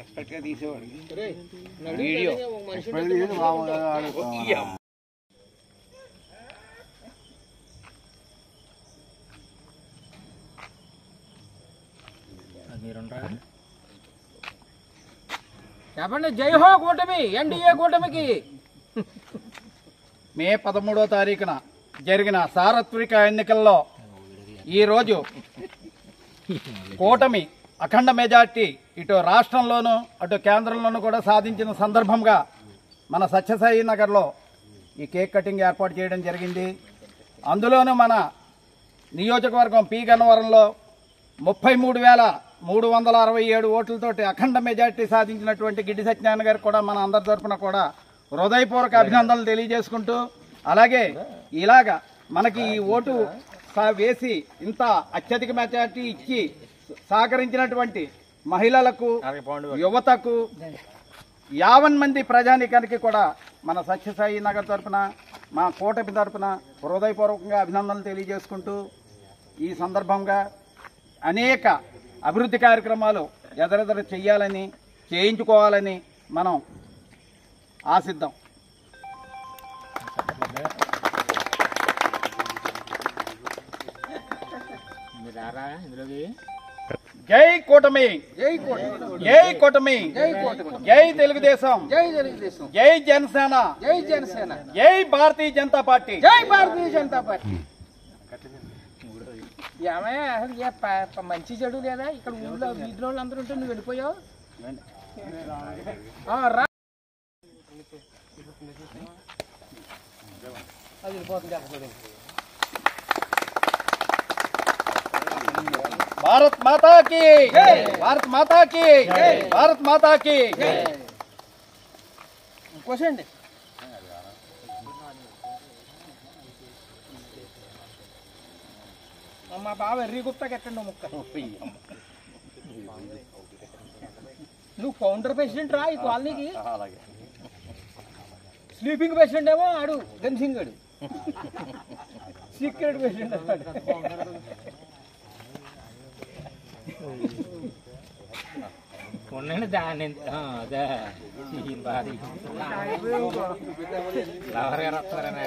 Expect గా తీసేవాడు చెప్పండి. జై హో కూటమి, ఎన్డీఏ కూటమికి. మే 13వ తారీఖున జరిగిన సార్వత్రిక ఎన్నికల్లో ఈరోజు కూటమి అఖండ మెజార్టీ ఇటు రాష్ట్రంలోనూ అటు కేంద్రంలోనూ కూడా సాధించిన సందర్భంగా మన సత్యసాయి నగర్లో ఈ కేక్ కటింగ్ ఏర్పాటు చేయడం జరిగింది. అందులోనూ మన నియోజకవర్గం పి గన్నవరంలో 33,367 ఓట్లతోటి అఖండ మెజార్టీ సాధించినటువంటి గిడ్డి సత్యనారాయణ గారికి కూడా మన అందరి తరఫున కూడా హృదయపూర్వక అభినందనలు తెలియజేసుకుంటూ, అలాగే ఇలాగా మనకి ఈ ఓటు వేసి ఇంత అత్యధిక మెజార్టీ ఇచ్చి సహకరించినటువంటి మహిళలకు, యువతకు, 50 మంది ప్రజానీకానికి కూడా మన సత్యసాయి నగర్ తరఫున, మా కూటమి తరఫున హృదయపూర్వకంగా అభినందనలు తెలియజేసుకుంటూ, ఈ సందర్భంగా అనేక అభివృద్ధి కార్యక్రమాలు ఎదరెదర చెయ్యాలని, చేయించుకోవాలని మనం ఆశిద్దాం. జై కూటమి, జై కూటమి, జై కూటమి, జై కూటమి, జై తెలుగుదేశం, జై తెలుగుదేశం, జై జనసేన, జై జనసేన, జై భారతీయ జనతా పార్టీ, జై భారతీయ జనతా పార్టీ. ఏమయ్యా అసలు మంచి చెడు లేదా? ఇక్కడ ఊళ్ళో వీధిలో వాళ్ళు అందరూ ఉంటే నువ్వు వెళ్ళిపోయావు. భారత్ మాతా కి, భారత్ మాతా కి, భారత్ మాతా కి. కూర్చోండి. మా బావ ఎర్రి గుప్తా కట్టండి ముక్క. నువ్వు ఫౌండర్ ప్రెసిడెంట్ రా ఈ కాలనీకి. స్లీపింగ్ ప్రెసిడెంట్ ఏమో ఆడు గన్సింగ్ గడు, సీక్రెట్ ప్రెసిడెంట్ అన్నాడు. ఉండండి దాని అదే ఎవరు వస్తారనే